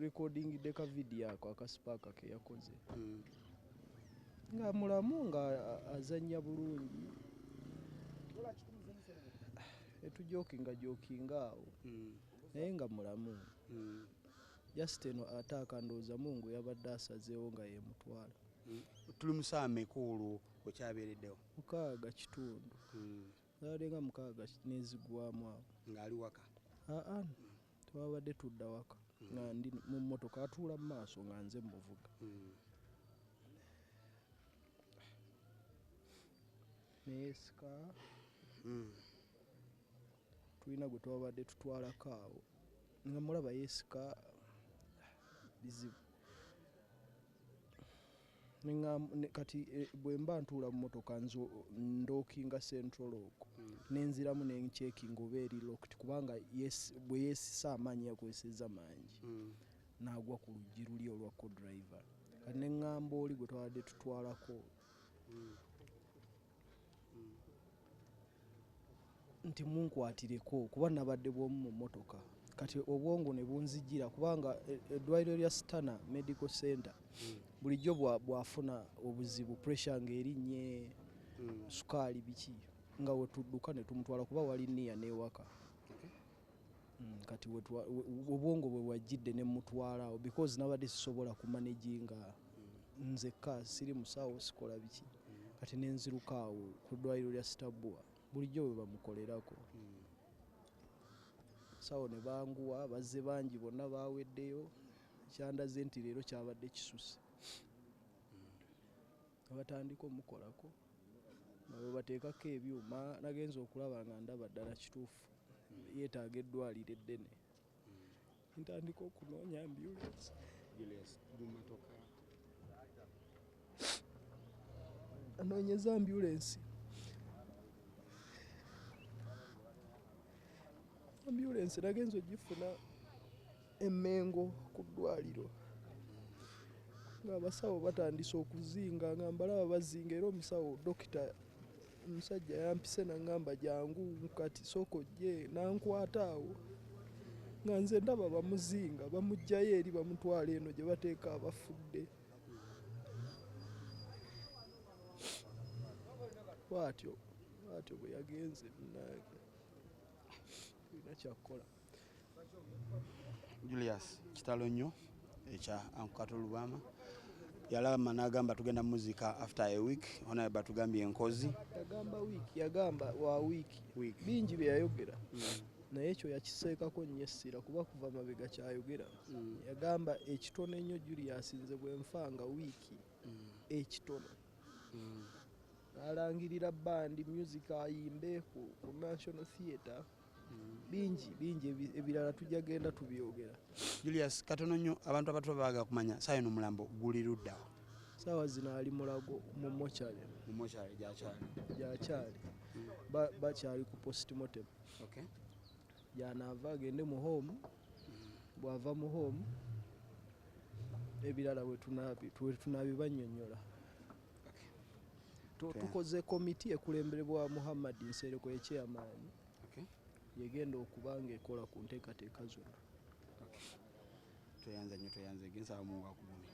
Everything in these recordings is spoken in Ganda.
recording deka video ako akasipaka ke yakoze nga mulamu nga azanya bulungi jokinga awo naye nga mulamu just eno ataka ndooza Mungu yabadde asazeewo nga yemutwala tuli musame kulu okyabereddewo mukaaga kitundu nga mukaaga nezigwamu awo ngali waka twabadde tudda waka nga ndi mu mmotoka atuula mu maaso nga nze muvuga nesika tulina gwe twabadde tutwalako awo nga mulaba yesika bizibu kati bwe mba ntuula mu mmotoka ndookinga central okwo nenziramu nencekinga oba eri locked kubanga bwe yesisa amaanyi yakozeseza mangi n'agwa ku luggi luli olwa co-driver kati neŋŋamba oli gwe twabadde tutwalako nti munkwatireko kuba nabadde bwomu mu mmotoka kati obwongo ne bunzijira kubanga eddwaliro lya Stana Medical Center bulijjo bwafuna obuzibu pressure ng'erinnye sukaali biki nga wetudduka ne tumutwala kuba wali niya n'ewaka kati obwongo bwe bwajjidde ne mutwala awo because nabadde sisobola kumanaginga nzekka siri musawo sikola biki kati nenziruka awo ku ddwaliro lya Stabua bulijjo bwe bamukolerako sawo ne banguwa bazze bangi bonna baweddeyo kyandaze nti leero kyabadde kisusse abatandika omukolako nabo bateekako ebyuma nagenza okulaba nga ndaba ddala kituufu yeetaaga eddwaliro eddene ntandika okunoonya ambulance anoonyeza ambulance nagenza ogifuna Emmengo ku ddwaliro ng'abasawo batandise okuzinga nga mbalaba bazinga era omusawo dokita omusajja yampise naŋŋamba jangu kati sooka ojje nankwata awo nga nze ndaba bamuzinga bamuggyayo eri bamutwala eno gye bateeka abafudde bwatyo bwe yagenze tulina kyakkola Julius kitalo nnyo ekya Kato Lubwama yalama n'agamba tugenda muzika after a week ona batugambye enkozi yagamba wa week bingi bye yayogera naye ekyo yakiseekako nnyo essira kuba kuva mabega kyayogera yagamba ekitono ennyo Julius nze bwe nfanga wiiki ekitono n'alangirira bandi music ayimbe ku National Theatre bingi ebirala tujja genda tubyogera. Julius katono nnyo abantu abato baga kumanya sayo n'omulambo guli ludda sawa zina ali mulago mu mochari gyachali bakyali ku postmortem yanava agende mu home bwava mu home ebirala we tunabibanyonnyola tukoze komiti ekulemberebwa Muhammad Nsereko ekyamaanyi yegenda okubanga ekola ku nteekateeka zonna toyanze gensa mu wakubuni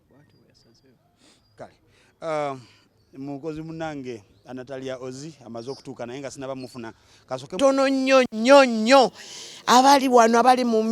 bwati yasazeewo kale mukozi munange Natalia Ozi amaze okutuuka naye nga sinaba mufuna kasoke tono nnyo abali wano abali mu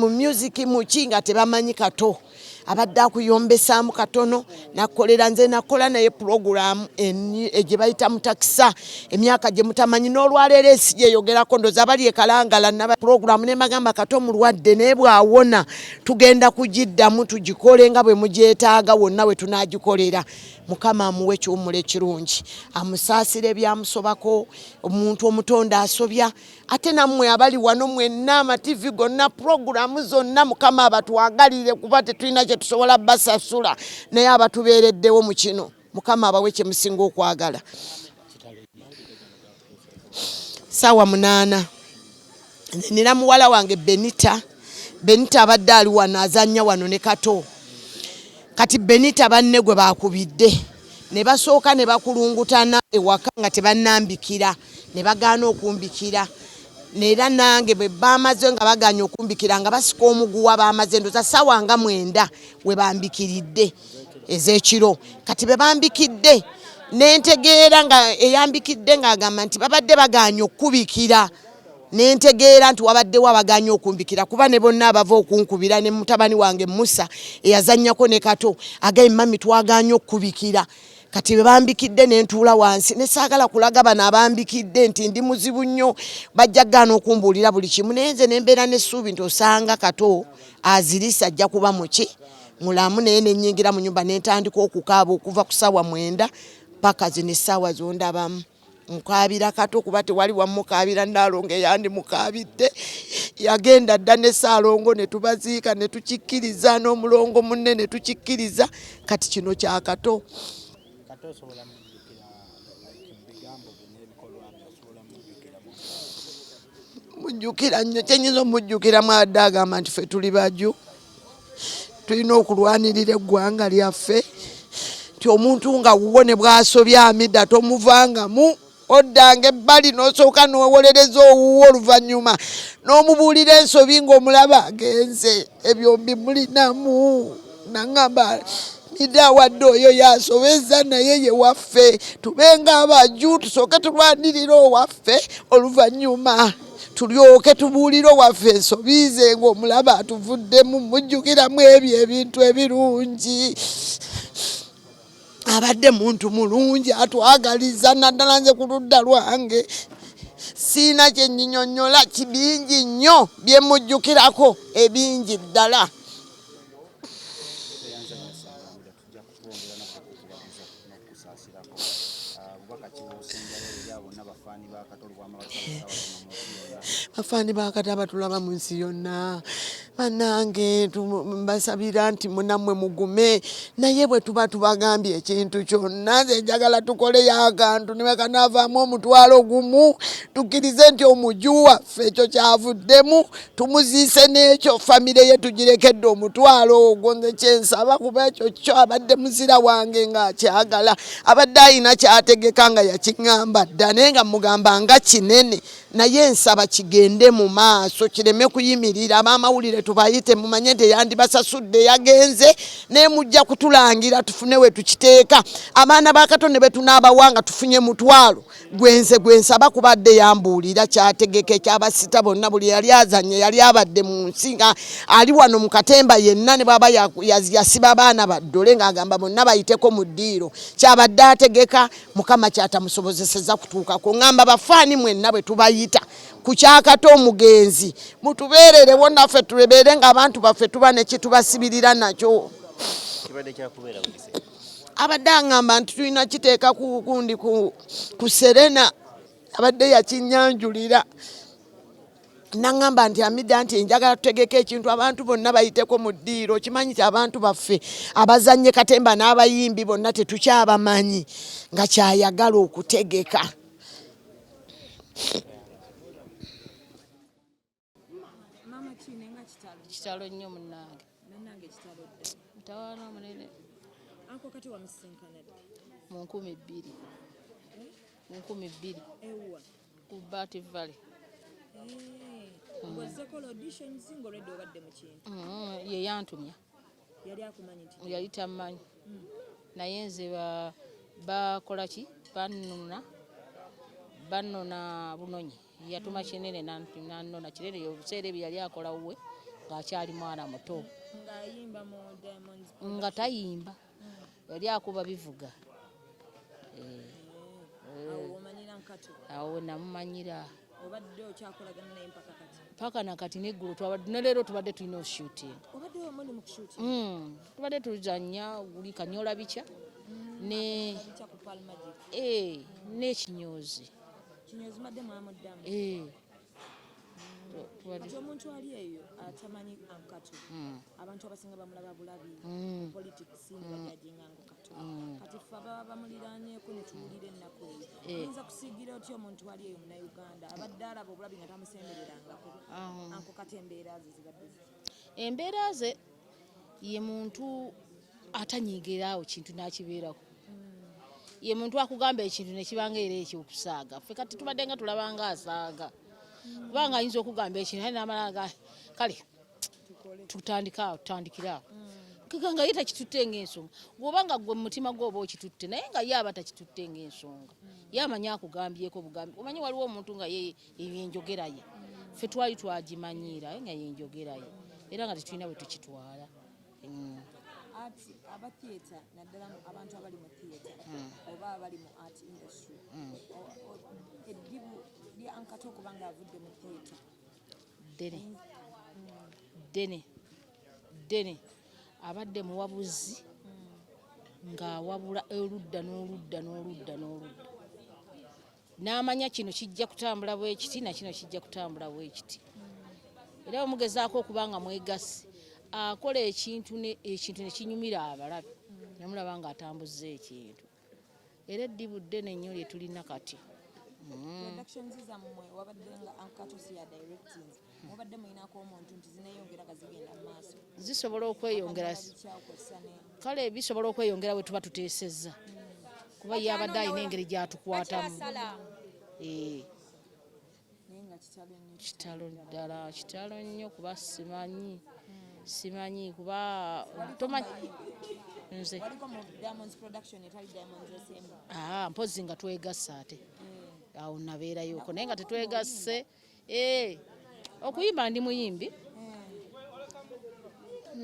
music mukinga tebamanyi Kato abadde akuyombesaamu katono nakolera nze nakola naye program gye bayita mutakisa emyaka gye mutamanyi n'olwaleero ensi gyeyogerako ndoza abali ekalangala naba program ne magamba Kato mulwadde naye bwawona tugenda kugiddamu tugikole nga bwe mugyetaaga wonna we tunaagikolera Mukama amuwe ekiwummula ekirungi amusaasire byamusobako omuntu omutonda asobya ate nammwe abali wano mwenna amativi gonna programu zonna Mukama abatwagalire kuba tetulina kye tusobola basasula naye abatubeereddewo mu kino Mukama abawe kye musinga okwagala. Sawa 8 nina muwala wange Benita abadde ali wano azannya wano ne Kato kati Benita banne gwe bakubidde ne basooka ne bakulungutana ewaka nga tebannambikira ne bagaana okumbikira Neera nange bwe bamaze nga baganya okumbikira nga basika omuguwa bamaze ndoza sawa nga 9 we bambikiridde ezekiro. Kati be bambikidde nentegeera nga eyambikidde nga agamba nti babadde baganya okubikira. Nentegeera nti wabaddewo abaganya okumbikira kuba ne bonna abava okunkubira ne mutabani wange Musa eyazannyako ne Kato agaye mami twaganya okubikira. Kati bambikidde nentuula wansi ne saagala kulaga bano abambikidde nti ndi muzibu nnyo bajja gana okumbuulira buli kimu nenze nembeera n'essuubi nti osanga Kato azirisa ajja kuba muki mulamu naye nenyingira mu nyumba nentandika okukaaba okuva ku ssaawa 9 paka zino essaawa zondabamu. Mukabira Kato kuba tewali wamukabira Ndalongo yandi mukabidde yagenda dda ne Saalongo ne tubaziika ne tukikkiriza n'omulongo munne ne tukikkiriza. Kati kino kya Kato mujjukira nnyo kyenyinza omujjukira mwadde agamba nti ffe tuli baju tulina okulwanirira eggwanga lyaffe ti omuntu nga wuwone bwasobya amidda tomuvangamu oddange ebbali n'osooka n'owolereza owuwo oluvannyuma n'omubuulira ensobi ng'omulaba agenze ebyo mbimulinamu nangamba Mida wadde oyo yasobeza naye ye waffe tubenga abaju tusooke tulwanirira owaffe oluvannyuma tulyoke tubuulire owaffe ensobize ng'omulaba atuvuddemu mujjukiramu ebyo ebintu ebirungi. Abadde muntu mulungi atwagaliza naddala nze ku ludda lwange siina kye nnyonnyola kibingi nnyo bye mujjukirako ebingi ddala. Bafaani ba Kato abatulaba mu nsi yonna bannange mbasabira nti munammwe mugume naye bwe tuba tubagambye ekintu kyonna nze njagala tukoleyo akantu ne kanaavaamu omutwalo gumu tukkirize nti omuju waffe ekyo kyavuddemu tumuziise n'ekyo famire ye tugirekedde omutwalo ogwo. Nze kyensaba kuba ekyo kyo abadde muzira wange ng'akyagala abadde ayina kyategeka nga yakiŋŋamba dda naye nga mugamba nga kinene naye nsaba kigende mu maaso kireme kuyimirira. Abamawulire tubayite mumanye nti yandibasasudde yagenze ne mujja kutulangira tufune we tukiteeka. Abaana ba Kato ne betunaabawanga tufunye mutwalo gwensaba kubadde yambuulira kyategeke kyabasita bonna buli yali azanye yali abadde mu nsi nga ali wano mu katemba yenna ne baba yasiba abaana baddole ng'agamba bonna bayiteko mu ddiiro kyabadde ategeka Mukama kyatamusobozeseza kutuukako. Ngamba bafaani mwenna bwe tubayita ku kya Kato omugenzi mutubeererewo naffe tulebeere ng'abantu baffe tuba ne kitubasibirira nakyo. Abadde aŋŋamba nti tulina kiteeka ku kundi ku Serena abadde yakinyanjulira naŋŋamba nti amidda nti njagala tutegeke ekintu abantu bonna bayiteko mu ddiiro. Kimanyi nti abantu baffe abazannye katemba n'abayimbi bonna tetukyabamanyi nga kyayagala okutegeka. Kitalo nnyo munnange. Munnange kitalo dda. Mutawaana munene. Anko Kati wamusinkanadde. Mu 2000. Mu 2000. Ewa. Ku Bati Valley. Wazeko audition zingo redde obadde mu kintu. Ye yantumya. Yali akumanyi nti. Yali tamanyi. Naye nze bakola ki? Bannona bunonyi. Yatuma kinene nanona kinene obuseere bye yali akola wuwe ng'akyali mwana muto. Ng'ayimba mu Diamonds. Nga tayimba. Yali akuba bivuga. Awo omanyira Kato. Awo namumanyira. Obadde okyakolagana naye mpaka kati. Paka na kati n'eggulu twabadde ne leero tubadde tulina shooting. Obadde omuli mu shooting. Tubadde tuzannya buli kanyola bica ne bica ku Palm Magic. N'ekinyozi. Kinyozi madde mwamuddamu. Kati omuntu ali eyo atamanyi Kato abantu abasinga bamulaba bulabi politics nibajajinga ngo Kato kati ffe ababa bamuliraanyeko ne tuwulira ennaku eyo oyinza kusiigira otya omuntu ali eyo Munnayuganda abadde alaba obulabi nga tamusembererangako Anko Kati embeera ze zibadde embeera ze ye muntu atanyiigiraawo kintu n'akibeerako ye muntu akugamba ekintu ne kibanga era ekyokusaaga ffe kati tubadde nga tulabanga asaaga kubanga ayinza okugamba ekintu ali n'amala kale tutandikira kiganga ye takitutte ng'ensonga bw'obanga gwe mu mutima gwe oba okitutte naye nga ye aba takitutte ng'ensonga ye amanyi akugambyeko bugambi omanyi waliwo omuntu nga ye yenjogera ye ffe twali twagimanyiira nga yenjogera ye era nga tetulina bwe tukitwala ati aba theatre naddala abantu abali mu theatre oba abali mu art industry eddibu lya Kato okubanga avudde mu theatre ddene abadde muwabuzi ng'awabula oludda n'oludda n'amanya kino kijja kutambula bwekiti nakino kijja kutambula bwekiti era omugezaako okubanga mwegasse akola ekintu nekinyumira abalabi nemulaba ng'atambuza ekintu era eddibu ddene nnyo lye tulina kati productions zammwe wabadde nga Kato si ya directing mubadde muyinako omuntu nti zineyongera nga zigenda mu maaso zisobola okweyongera kale bisobola okweyongera bwe tuba tuteesezza kuba ye abadde alina engeri gyatukwatamu kitalo ddala kitalo nnyo kuba simanyi kuba tomanyi nze mpozi nga twegasse ate awo nabeerayoko naye nga tetwegasse okuyimba ndi muyimbi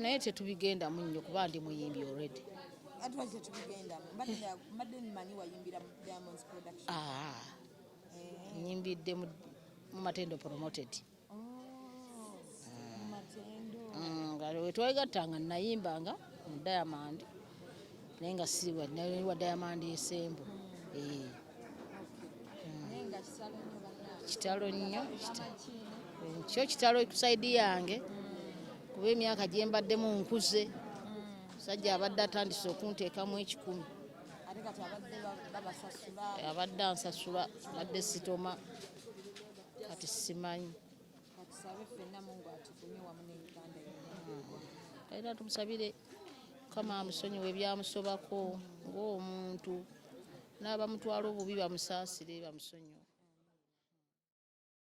naye tetubigendamu nnyo kuba ndi muyimbi already nyimbidde mu Matendo promoted nga wetwegattanga nayimbanga mu Diamond naye nga si wa Diamond esembo kitalo nnyo kyo kitalo kusaidi yange kuba emyaka gye mbaddemu nkuze musajja abadde atandise okunteekamu 10 abadde ansasula abadde sitoma kati simanyi era tumusabire kama amusonyiwe ebyamusobako ng'omuntu n'abamutwala obubi bamusaasire bamusonyiwe